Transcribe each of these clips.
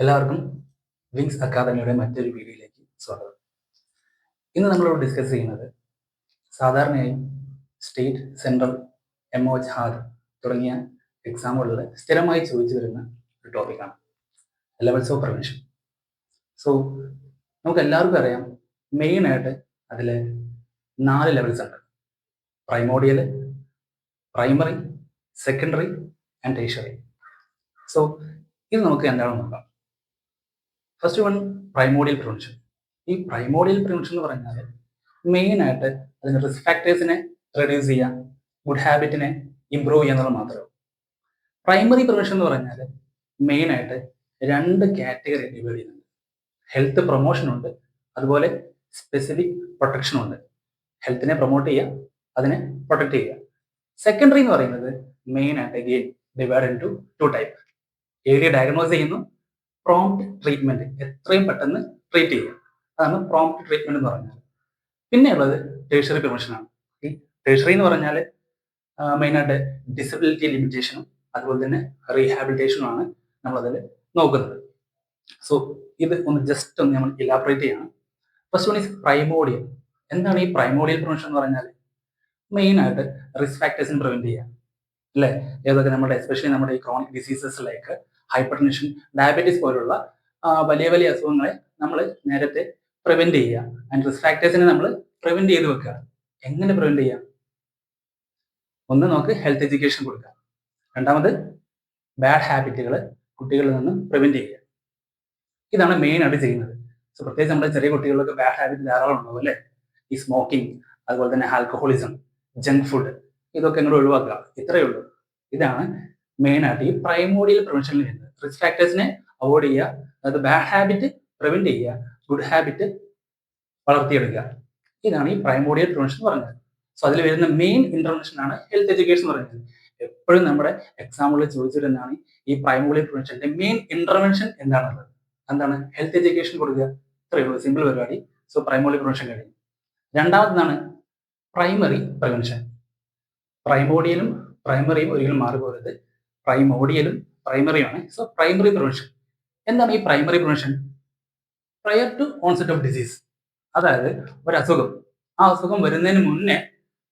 എല്ലാവർക്കും വിങ്സ് അക്കാദമിയുടെ മറ്റൊരു വീഡിയോയിലേക്ക് സ്വാഗതം. ഇന്ന് നമ്മളിവിടെ ഡിസ്കസ് ചെയ്യുന്നത് സാധാരണയായി സ്റ്റേറ്റ്, സെൻട്രൽ, MOH, ഹാർഡ് തുടങ്ങിയ എക്സാമുകളിൽ സ്ഥിരമായി ചോദിച്ചു വരുന്ന ഒരു ടോപ്പിക്കാണ് ലെവൽസ് ഓഫ് പ്രിവെൻഷൻ. സോ നമുക്ക് എല്ലാവർക്കും അറിയാം, മെയിനായിട്ട് അതിൽ 4 ലെവൽസ് ഉണ്ട്: primordial, primary, secondary and tertiary. So ഇത് നമുക്ക് എന്താണെന്ന് നോക്കാം. First one, primordial prevention. ഈ പ്രൈമോഡിയൽ പ്രിവെൻഷൻ എന്ന് പറഞ്ഞാൽ മെയിനായിട്ട് അതിന് റിസ്ക് ഫാക്ടേഴ്സിനെ റെഡ്യൂസ് ചെയ്യാം, ഗുഡ് ഹാബിറ്റിനെ ഇമ്പ്രൂവ് ചെയ്യുന്നത് മാത്രമേ. പ്രൈമറി പ്രിവെൻഷൻ എന്ന് പറഞ്ഞാൽ മെയിനായിട്ട് 2 കാറ്റഗറി ഡിവൈഡ് ചെയ്യുന്നുണ്ട്. ഹെൽത്ത് പ്രൊമോഷൻ ഉണ്ട്, അതുപോലെ സ്പെസിഫിക് പ്രൊട്ടക്ഷൻ ഉണ്ട്. ഹെൽത്തിനെ പ്രൊമോട്ട് ചെയ്യുക, അതിനെ പ്രൊട്ടക്ട് ചെയ്യുക. സെക്കൻഡറി എന്ന് പറയുന്നത് മെയിനായിട്ട് again divide into 2 type. Area diagnose ചെയ്യുന്നു, പ്രോംപ്റ്റ് ട്രീറ്റ്മെന്റ്, എത്രയും പെട്ടെന്ന് ട്രീറ്റ് ചെയ്യുക, അതാണ് പ്രോംപ്റ്റ് ട്രീറ്റ്മെന്റ് എന്ന് പറഞ്ഞാൽ. പിന്നെയുള്ളത് ടേർഷ്യറി പ്രിവെൻഷനാണ്. ഈ ടേർഷ്യറി എന്ന് പറഞ്ഞാൽ മെയിനായിട്ട് ഡിസബിലിറ്റി ലിമിറ്റേഷനും അതുപോലെ തന്നെ റീഹാബിലിറ്റേഷനുമാണ് നമ്മളതിൽ നോക്കുന്നത്. സോ ഇത് ഒന്ന് ജസ്റ്റ് ഒന്ന് നമ്മൾ ഇലാബറേറ്റ് ചെയ്യണം. First one is primordial. എന്താണ് ഈ പ്രൈമോഡിയൽ പ്രിവെൻഷൻ എന്ന് പറഞ്ഞാൽ? മെയിനായിട്ട് റിസ്ക് ഫാക്ടേഴ്സിന് പ്രിവെന്റ് ചെയ്യുക, അല്ലേ? ഏതൊക്കെ നമ്മുടെ എസ്പെഷ്യലി നമ്മുടെ ഈ chronic diseases like hyper tension, diabetes പോലുള്ള വലിയ വലിയ അസുഖങ്ങളെ നമ്മൾ നേരത്തെ പ്രിവെന്റ് ചെയ്യുക. ആൻഡ് റിസ്ക് ഫാക്ടേഴ്സിനെ നമ്മൾ പ്രിവെന്റ് ചെയ്ത് വെക്കുക. എങ്ങനെ പ്രിവെന്റ് ചെയ്യാം? ഒന്ന്, നമുക്ക് ഹെൽത്ത് എഡ്യൂക്കേഷൻ കൊടുക്കുക. രണ്ടാമത്, ബാഡ് ഹാബിറ്റുകൾ കുട്ടികളിൽ നിന്ന് പ്രിവെന്റ് ചെയ്യുക. ഇതാണ് മെയിൻ ആയിട്ട് ചെയ്യുന്നത്. സോ പ്രത്യേകിച്ച് നമ്മുടെ ചെറിയ കുട്ടികളിലൊക്കെ ബാഡ് ഹാബിറ്റ് ധാരാളം ഉണ്ടാവും, അല്ലേ? ഈ സ്മോക്കിംഗ്, അതുപോലെ തന്നെ ആൽക്കഹോളിസം, ജങ്ക് ഫുഡ്, ഇതൊക്കെ നിങ്ങൾ ഒഴിവാക്കുക. ഇത്രയേ ഉള്ളൂ. ഇതാണ് മെയിനായിട്ട് ഈ പ്രൈമോഡിയൽ പ്രിവെൻഷനിൽ വരുന്നത്. റിസ്ക് ഫാക്ടേഴ്സിനെ അവോയ്ഡ് ചെയ്യുക, അതായത് ബാഡ് ഹാബിറ്റ് പ്രിവെന്റ് ചെയ്യുക, ഗുഡ് ഹാബിറ്റ് വളർത്തിയെടുക്കുക. ഇതാണ് ഈ പ്രൈമോഡിയൽ പ്രിവെൻഷൻ എന്ന് പറയുന്നത്. സോ അതിൽ വരുന്ന മെയിൻ ഇന്റർവെൻഷൻ ആണ് ഹെൽത്ത് എഡ്യൂക്കേഷൻ എന്ന് പറയുന്നത്. എപ്പോഴും നമ്മുടെ എക്സാമുകളിൽ ചോദിച്ചിരുന്നതാണ് ഈ പ്രൈമോഡിയൽ പ്രിവെൻഷന്റെ മെയിൻ ഇന്റർവെൻഷൻ എന്താണുള്ളത്. എന്താണ്? ഹെൽത്ത് എഡ്യൂക്കേഷൻ കൊടുക്കുക. ഇത്രയേ ഉള്ളൂ, സിമ്പിൾ പരിപാടി. സോ പ്രൈമോഡിയൽ പ്രിവെൻഷൻ കഴിഞ്ഞു. രണ്ടാമതാണ് പ്രൈമറി പ്രിവെൻഷൻ. പ്രൈമോഡിയലും പ്രൈമറിയും ഒരിക്കലും മാറിപ്പോകരുത്. പ്രൈമോഡിയലും പ്രൈമറിയുമാണ്. So primary prevention. എന്താണ് ഈ primary prevention? Prior to onset of disease, അതായത് ഒരു അസുഖം, ആ അസുഖം വരുന്നതിന് മുന്നേ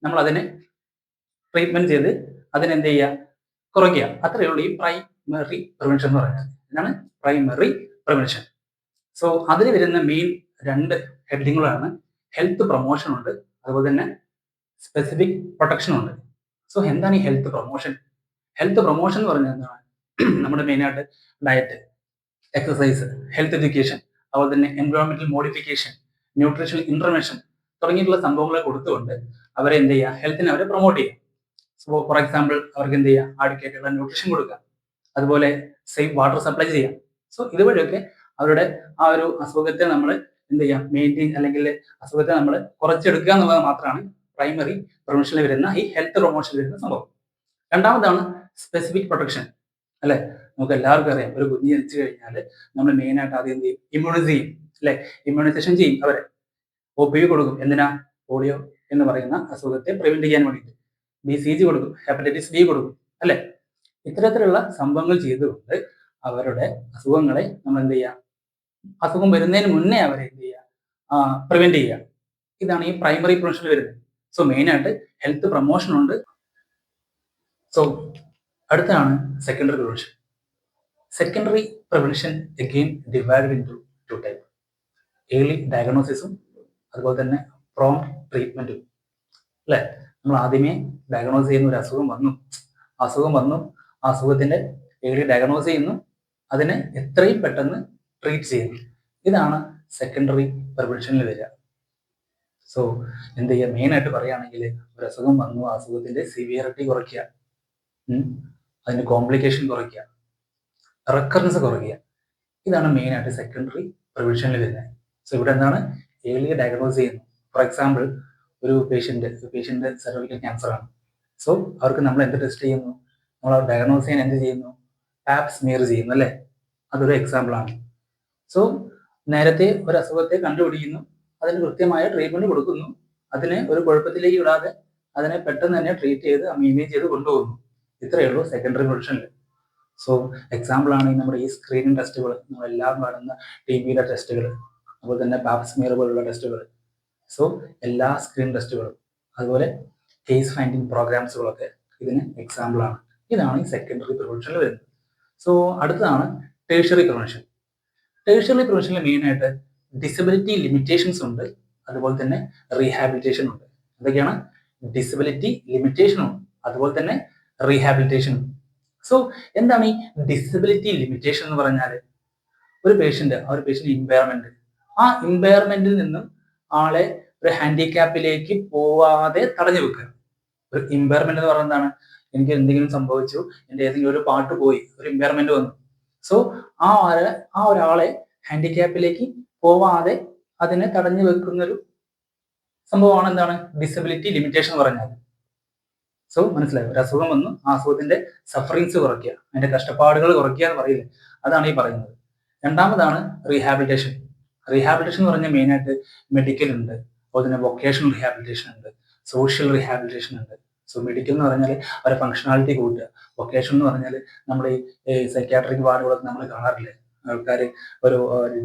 നമ്മൾ അതിനെ ട്രീറ്റ്മെന്റ് ചെയ്ത് അതിനെന്ത് ചെയ്യുക? കുറയ്ക്കുക. അത്രയേ ഉള്ളൂ ഈ പ്രൈമറി പ്രിവെൻഷൻ എന്ന് പറയുന്നത്. എന്താണ് പ്രൈമറി പ്രിവെൻഷൻ? സോ അതിൽ വരുന്ന മെയിൻ 2 ഹെഡിങ്ങുകളാണ് ഹെൽത്ത് പ്രൊമോഷൻ ഉണ്ട്, അതുപോലെ തന്നെ സ്പെസിഫിക് പ്രൊട്ടക്ഷൻ ഉണ്ട്. സോ എന്താണ് ഈ ഹെൽത്ത് പ്രൊമോഷൻ? ഹെൽത്ത് പ്രൊമോഷൻ എന്ന് പറഞ്ഞാൽ എന്താണ്? നമ്മുടെ മെയിനായിട്ട് ഡയറ്റ്, എക്സസൈസ്, ഹെൽത്ത് എഡ്യൂക്കേഷൻ, അതുപോലെ തന്നെ എൻവയോൺമെന്റൽ മോഡിഫിക്കേഷൻ, ന്യൂട്രീഷണൽ ഇന്റർവെൻഷൻ തുടങ്ങിയിട്ടുള്ള സംഭവങ്ങളെ കൊടുത്തുകൊണ്ട് അവരെ എന്ത് ചെയ്യുക? ഹെൽത്തിനെ അവരെ പ്രൊമോട്ട് ചെയ്യുക. സോ ഫോർ എക്സാമ്പിൾ, അവർക്ക് എന്ത് ചെയ്യുക? ആഡ്വക്കേറ്റുള്ള ന്യൂട്രീഷൻ കൊടുക്കുക, അതുപോലെ സേഫ് വാട്ടർ സപ്ലൈ ചെയ്യാം. സോ ഇതുവഴിയൊക്കെ അവരുടെ ആ ഒരു അസുഖത്തെ നമ്മൾ എന്ത് ചെയ്യാം? മെയിൻറ്റെയിൻ, അല്ലെങ്കിൽ അസുഖത്തെ നമ്മൾ കുറച്ചെടുക്കുക എന്നുള്ളത് മാത്രമാണ് പ്രൈമറി പ്രിവെൻഷനിൽ വരുന്ന ഈ ഹെൽത്ത് പ്രൊമോഷനിൽ വരുന്ന സംഭവം. രണ്ടാമതാണ് സ്പെസിഫിക് പ്രൊട്ടക്ഷൻ, അല്ലെ? നമുക്ക് എല്ലാവർക്കും അറിയാം, ഒരു കുഞ്ഞ് ജനിച്ചു കഴിഞ്ഞാൽ നമ്മൾ മെയിനായിട്ട് ആദ്യം എന്ത് ചെയ്യും? ഇമ്മ്യൂണൈസ് ചെയ്യും, അല്ലെ? ഇമ്മ്യൂണൈസേഷൻ ചെയ്യും, അവരെ OPV കൊടുക്കും. എന്തിനാ? പോളിയോ എന്ന് പറയുന്ന അസുഖത്തെ പ്രിവെന്റ് ചെയ്യാൻ വേണ്ടിയിട്ട്. BCG കൊടുക്കും, ഹെപ്പറ്റൈറ്റിസ് B കൊടുക്കും, അല്ലെ? ഇത്തരത്തിലുള്ള സംഭവങ്ങൾ ചെയ്തുകൊണ്ട് അവരുടെ അസുഖങ്ങളെ നമ്മൾ എന്ത് ചെയ്യുക? അസുഖം വരുന്നതിന് മുന്നേ അവരെ എന്ത് ചെയ്യുക? പ്രിവെന്റ് ചെയ്യുക. ഇതാണ് ഈ പ്രൈമറി പ്രിവെൻഷനിൽ വരുന്നത്. സോ മെയിനായിട്ട് ഹെൽത്ത് പ്രൊമോഷൻ ഉണ്ട്. സോ അടുത്താണ് secondary prevention. Secondary prevention again divided into 2 type. Early ഡയഗ്നോസിസും അതുപോലെ തന്നെ പ്രോംപ്റ്റ് ട്രീറ്റ്മെന്റും, അല്ലെ? നമ്മൾ ആദ്യമേ ഡയഗ്നോസ് ചെയ്യുന്ന ഒരു അസുഖം വന്നു, ആ അസുഖത്തിന്റെ ഏർലി ഡയഗ്നോസ് ചെയ്യുന്നു, അതിനെ എത്രയും പെട്ടെന്ന് ട്രീറ്റ് ചെയ്യുന്നു. ഇതാണ് സെക്കൻഡറി പ്രിവെൻഷനിൽ വരിക. സോ എന്ത് ചെയ്യുക? മെയിനായിട്ട് പറയുകയാണെങ്കിൽ, ഒരു അസുഖം വന്നു, ആ അസുഖത്തിന്റെ സിവിയറിറ്റി കുറയ്ക്കുക, അതിന്റെ കോംപ്ലിക്കേഷൻ കുറയ്ക്കുക, റെക്കറൻസ് കുറയ്ക്കുക. ഇതാണ് മെയിനായിട്ട് സെക്കൻഡറി പ്രിവെൻഷനിൽ വരുന്നത്. സോ ഇവിടെ എന്താണ്? ഏർലി ഡയഗ്നോസ് ചെയ്യുന്നു. ഫോർ എക്സാമ്പിൾ, ഒരു പേഷ്യന്റ് സെർവിക്കൽ ക്യാൻസർ ആണ്. സോ അവർക്ക് നമ്മൾ എന്ത് ടെസ്റ്റ് ചെയ്യുന്നു? നമ്മൾ ഡയഗ്നോസ് ചെയ്യാൻ എന്ത് ചെയ്യുന്നു? പാപ് സ്മിയർ ചെയ്യുന്നു, അല്ലേ? അതൊരു എക്സാമ്പിൾ ആണ്. സോ നേരത്തെ ഒരു അസുഖത്തെ കണ്ടുപിടിക്കുന്നു, അതിന് കൃത്യമായ ട്രീറ്റ്മെന്റ് കൊടുക്കുന്നു, അതിനെ ഒരു കുഴപ്പത്തിലേക്ക് വിടാതെ അതിനെ പെട്ടെന്ന് തന്നെ ട്രീറ്റ് ചെയ്ത് മെയിൻറ്റെയിൻ ചെയ്ത് കൊണ്ടുപോകുന്നു. ഇത്രയേ ഉള്ളൂ സെക്കൻഡറി പ്രിവെൻഷനിൽ. സോ എക്സാമ്പിൾ ആണ് നമ്മുടെ ഈ സ്ക്രീനിങ് ടെസ്റ്റുകൾ, നമ്മളെല്ലാം കാണുന്ന ടി വിയിലെ ടെസ്റ്റുകൾ, അതുപോലെ തന്നെ പാപ്സ്മിയർ പോലുള്ള ടെസ്റ്റുകൾ. സോ എല്ലാ സ്ക്രീൻ ടെസ്റ്റുകളും അതുപോലെ കേസ് ഫൈൻഡിങ് പ്രോഗ്രാംസുകളൊക്കെ ഇതിന് എക്സാമ്പിൾ ആണ്. ഇതാണ് ഈ സെക്കൻഡറി പ്രിവെൻഷനിൽ വരുന്നത്. സോ അടുത്തതാണ് ടേഴ്ഷ്യറി പ്രിവെൻഷൻ. ടേഴ്ഷ്യറി പ്രിവെൻഷനിൽ മെയിനായിട്ട് ഡിസബിലിറ്റി ലിമിറ്റേഷൻസ് ഉണ്ട്, അതുപോലെ തന്നെ റീഹാബിലിറ്റേഷൻ ഉണ്ട്. എന്തൊക്കെയാണ്? ഡിസബിലിറ്റി ലിമിറ്റേഷനും അതുപോലെ തന്നെ റീഹാബിലിറ്റേഷനും. സോ എന്താണ് ഈ ഡിസബിലിറ്റി ലിമിറ്റേഷൻ എന്ന് പറഞ്ഞാൽ? ഒരു പേഷ്യന്റ് ഇമ്പയർമെന്റ്, ആ ഇമ്പയർമെന്റിൽ നിന്നും ആളെ ഒരു ഹാൻഡിക്യാപ്പിലേക്ക് പോവാതെ തടഞ്ഞു വെക്കുക. ഒരു ഇമ്പയർമെന്റ് എന്ന് പറയുന്നത് എന്താണ്? എനിക്ക് എന്തെങ്കിലും സംഭവിച്ചു, എൻ്റെ ഏതെങ്കിലും ഒരു പാട്ട് പോയി, ഒരു ഇമ്പയർമെന്റ് വന്നു. സോ ആ ഒരാളെ ഹാൻഡിക്യാപ്പിലേക്ക് പോവാതെ അതിനെ തടഞ്ഞു വെക്കുന്ന ഒരു സംഭവമാണ് എന്താണ്? ഡിസബിലിറ്റി ലിമിറ്റേഷൻ എന്ന് പറഞ്ഞാൽ. സോ മനസ്സിലായോ? ഒരു അസുഖം വന്നു, ആ അസുഖത്തിന്റെ സഫറിങ്സ് കുറയ്ക്കുക, അതിന്റെ കഷ്ടപ്പാടുകൾ കുറയ്ക്കുക എന്ന് പറയില്ലേ, അതാണ് ഈ പറയുന്നത്. രണ്ടാമതാണ് റീഹാബിലിറ്റേഷൻ. റീഹാബിലിറ്റേഷൻ എന്ന് പറഞ്ഞാൽ മെയിനായിട്ട് മെഡിക്കൽ ഉണ്ട്, അതുപോലെ തന്നെ വൊക്കേഷണൽ റീഹാബിലിറ്റേഷൻ ഉണ്ട്, സോഷ്യൽ റീഹാബിലിറ്റേഷൻ ഉണ്ട്. സോ മെഡിക്കൽ എന്ന് പറഞ്ഞാൽ അവരെ ഫങ്ഷണാലിറ്റി കൂട്ടുക, വൊക്കേഷൻ എന്ന് പറഞ്ഞാൽ നമ്മൾ ഈ സൈക്യാട്രിക് വാർഡുകളൊക്കെ നമ്മൾ കാണാറില്ലേ, ആൾക്കാർ ഒരു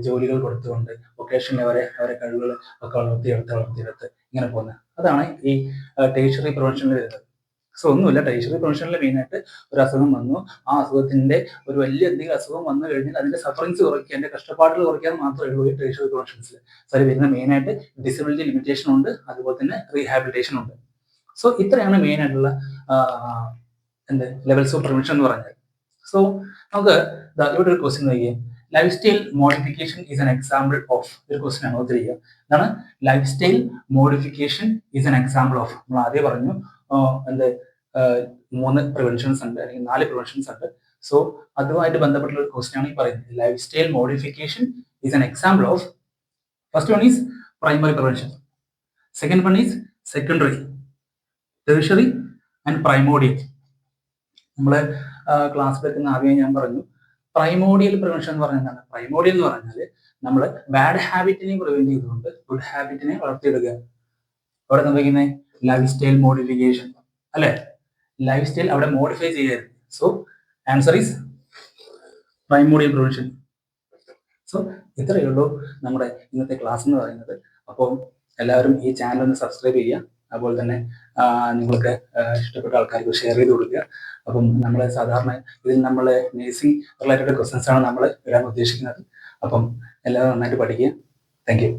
ജോലികൾ കൊടുത്തുകൊണ്ട് വൊക്കേഷനിൽ അവരെ കഴിവുകൾ ഒക്കെ വളർത്തിയെടുത്ത് ഇങ്ങനെ പോകുന്നത്. അതാണ് ഈ ടേഴ്ഷ്യറി പ്രിവെൻഷനിൽ വരുന്നത്. സോ ഒന്നുമില്ല, ടേഴ്ഷ്യറി പ്രിവെൻഷനിൽ മെയിനായിട്ട് ഒരു അസുഖം വന്നു, ആ അസുഖത്തിന്റെ ഒരു വലിയ എന്തെങ്കിലും അസുഖം വന്നു കഴിഞ്ഞാൽ അതിന്റെ സഫറിങ്സ് കുറയ്ക്കുക, അതിന്റെ കഷ്ടപ്പാടുകൾ കുറയ്ക്കാൻ മാത്രമേ ഉള്ളൂ ഈ ടേഴ്ഷ്യറി പ്രിവെൻഷൻസിൽ. സോ അതിൽ വരുന്ന മെയിനായിട്ട് ഡിസബിലിറ്റി ലിമിറ്റേഷൻ ഉണ്ട്, അതുപോലെ തന്നെ റീഹാബിലിറ്റേഷൻ ഉണ്ട്. സോ ഇത്രയാണ് മെയിൻ ആയിട്ടുള്ള ലെവൽസ് ഓഫ് പ്രിവെൻഷൻ എന്ന് പറഞ്ഞാൽ. സോ നമുക്ക് ഇവിടെ ഒരു ക്വസ്റ്റ്യൻ നോക്കിയേ, life style modification is an example of. ഒരു ക്വസ്റ്റ്യൻ ആണ് ഓർത്തിരിക്കുക. എന്താണ്? Life style modification is an example of. നമ്മൾ ആദ്യം പറഞ്ഞു 3 പ്രിവെൻഷൻസ് ഉണ്ട്, അല്ലെങ്കിൽ 4 പ്രിവെൻഷൻസ് ഉണ്ട്. സോ അതുമായിട്ട് ബന്ധപ്പെട്ടുള്ള ഒരു ക്വസ്റ്റ്യൻ ആണ് ഈ പറയുന്നത്. Lifestyle modification is an example of. First one is primary prevention, second one is secondary, tertiary and primordial. നമ്മളെ ക്ലാസ്സിലൊക്കെ ആദ്യം ഞാൻ പറഞ്ഞു പ്രൈമോഡിയൽ പ്രിവെൻഷൻ എന്ന് പറഞ്ഞാൽ എന്താണ്? പ്രൈമോഡിയൽ എന്ന് പറഞ്ഞാൽ നമ്മൾ ബാഡ് ഹാബിറ്റിനെ പ്രിവെന്റ് ചെയ്തുകൊണ്ട് ഗുഡ് ഹാബിറ്റിനെ വളർത്തിയെടുക്കുക. അവിടെ സംഭവിക്കുന്നത് ലൈഫ് സ്റ്റൈൽ മോഡിഫിക്കേഷൻ അല്ലെ? ലൈഫ് സ്റ്റൈൽ അവിടെ മോഡിഫൈ ചെയ്യരുത്. So answer is primordial prevention. So ഇത്രയേ ഉള്ളൂ നമ്മുടെ ഇന്നത്തെ ക്ലാസ് എന്ന് പറയുന്നത്. അപ്പോൾ എല്ലാവരും ഈ ചാനൽ ഒന്ന് സബ്സ്ക്രൈബ് ചെയ്യുക, അതുപോലെ തന്നെ നിങ്ങൾക്ക് ഇഷ്ടപ്പെട്ട ആൾക്കാർക്ക് ഷെയർ ചെയ്ത് കൊടുക്കുക. അപ്പം നമ്മൾ സാധാരണ ഇതിൽ നമ്മൾ നേഴ്സിംഗ് റിലേറ്റഡ് ക്വസ്റ്റ്യൻസ് ആണ് നമ്മൾ ഇടാൻ ഉദ്ദേശിക്കുന്നത്. അപ്പം എല്ലാവരും നന്നായിട്ട് പഠിക്കുക. Thank you.